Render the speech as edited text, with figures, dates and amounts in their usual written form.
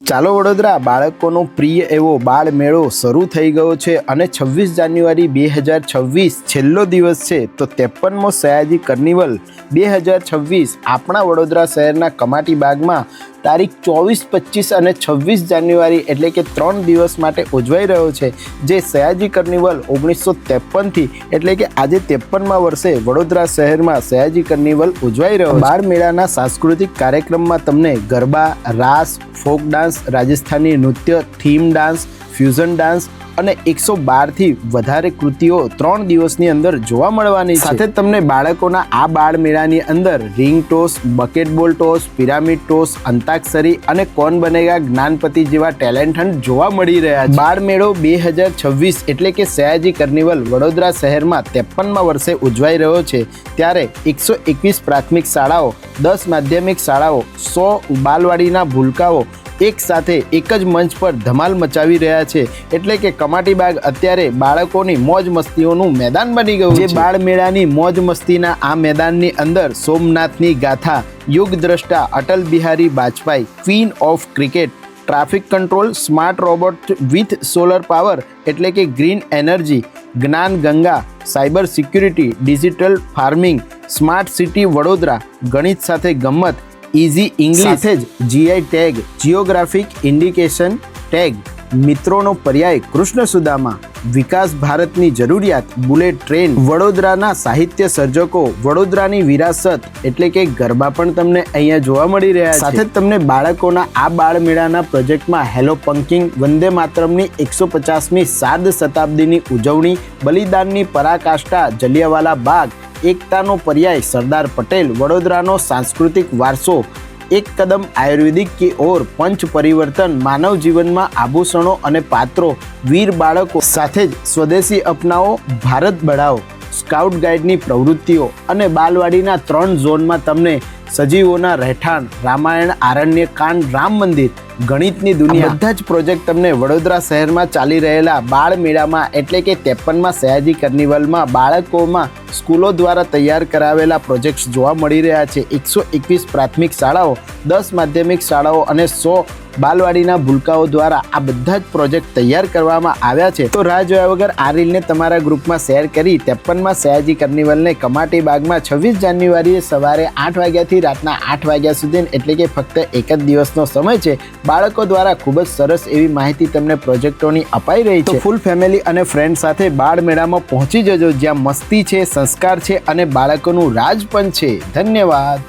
ચાલો વડોદરા બાળકોનો પ્રિય એવો બાળ મેળો શરૂ થઈ ગયો છે અને 26 જાન્યુઆરી 2026 છેલ્લો દિવસ છે તો 53મો સયાજી કાર્નિવલ 2026 આપણા વડોદરા શહેરના કમાટી બાગમાં તારીખ 24, 25 અને 26 જાન્યુઆરી એટલે કે 3 દિવસ માટે ઉજવાઈ રહ્યો છે। જે સયાજી કાર્નિવલ 1953થી એટલે કે આજે 53મા વર્ષે વડોદરા શહેરમાં સયાજી કાર્નિવલ ઉજવાઈ રહ્યો છે। બાળ મેળાના સાંસ્કૃતિક કાર્યક્રમમાં તમને ગરબા, રાસ, ફોક ડાન્સ, રાજસ્થાની નૃત્ય, થીમ ડાન્સ, ફ્યુઝન ડાન્સ અને 112થી વધારે કૃતિઓ 3 દિવસની અંદર જોવા મળવાની છે। સાથે તમને બાળકોના આ બાળ મેળાની અંદર ring toss, bucketball toss, pyramid toss, Antakshari અને કોણ બનેગા જ્ઞાનપતિ જેવા ટેલેન્ટ હન્ટ જોવા મળી રહ્યા છે। બાળ મેળો 2026 એટલે કે સયાજી કાર્નિવલ વડોદરા શહેરમાં 53મા વર્ષે ઉજવાઈ રહ્યો છે ત્યારે 121 પ્રાથમિક શાળાઓ, 10 માધ્યમિક શાળાઓ, 100 બાલવાડીના ભૂલકાઓ એક સાથે એક જ મંચ પર ધમાલ મચાવી રહ્યા છે। એટલે કે કમાટી બાગ અત્યારે બાળકોની મોજ મસ્તીઓનું મેદાન બની ગયું છે। જે બાળ મેળાની મોજ મસ્તીના આ મેદાનની અંદર સોમનાથની ગાથા, યુગ દ્રષ્ટા Atal Bihari Vajpayee, queen of cricket, traffic control, smart robot with solar power એટલે કે ગ્રીન એનર્જી, જ્ઞાન ગંગા, cyber security, digital farming, smart city Vadodara, ગણિત સાથે ગમ્મત, ઇઝી ઇંગ્લિશ સાથે જ GI tag, geographic indication tag, મિત્રોનો પર્યાય કૃષ્ણ સુદામા, વિકાસ ભારતની જરૂરિયાત, બુલેટ ટ્રેન, વડોદરાના સાહિત્ય સર્જકો, વડોદરાની વિરાસત એટલે કે ગરબા પણ તમને અહીંયા જોવા મળી રહ્યા છે। સાથે તમને બાળકોના આ બાળ મેળાના પ્રોજેક્ટમાં હેલો પંકિંગ, વંદે માતરમની 150મી સાર્ધ શતાબ્દીની ઉજવણી, બલિદાનની પરાકાષ્ઠા જલિયાવાલા બાગ, એકતાનો પર્યાય સરદાર પટેલ, વડોદરાનો સાંસ્કૃતિક વારસો, એક કદમ આયુર્વેદિક की ओर, પંચ પરિવર્તન, માનવ જીવનમાં આભૂષણો અને પાત્રો, વીર બાળકો સાથે જ સ્વદેશી અપનાવો, ભારત બઢાઓ, સ્કાઉટ ગાઈડની પ્રવૃત્તિઓ અને બાલવાડીના 3 ઝોનમાં તમને સજીવોના રહેઠાણ, રામાયણ, આરણ્ય કાંડ, રામ મંદિર, ગણિતની દુનિયા બધા જ પ્રોજેક્ટ તમને વડોદરા શહેરમાં ચાલી રહેલા બાળ મેળામાં એટલે કે 53મા સયાજી કાર્નિવલમાં બાળકોમાં સ્કૂલો દ્વારા તૈયાર કરાવેલા પ્રોજેક્ટ્સ જોવા મળી રહ્યા છે। 121 પ્રાથમિક શાળાઓ, 10 માધ્યમિક શાળાઓ અને 100 બાલવાડીના ભૂલકાઓ દ્વારા આ બધા જ પ્રોજેક્ટ તૈયાર કરવામાં આવ્યા છે। તો રાહ જોયા વગર આ રીલને તમારા ગ્રુપમાં શેર કરી 53મા સયાજી કાર્નિવલને કમાટી બાગમાં 26 જાન્યુઆરીએ સવારે 8 વાગ્યાથી રાતના 8 વાગ્યા સુધી એટલે કે ફક્ત એક જ દિવસનો સમય છે। બાળકો દ્વારા ખૂબ જ સરસ એવી માહિતી તમને પ્રોજેક્ટોની અપાઈ રહી છે। ફૂલ ફેમિલી અને ફ્રેન્ડ સાથે બાળ મેળામાં પહોંચી જજો જ્યાં મસ્તી છે, સંસ્કાર છે અને બાળકોનું રાજ પણ છે। ધન્યવાદ।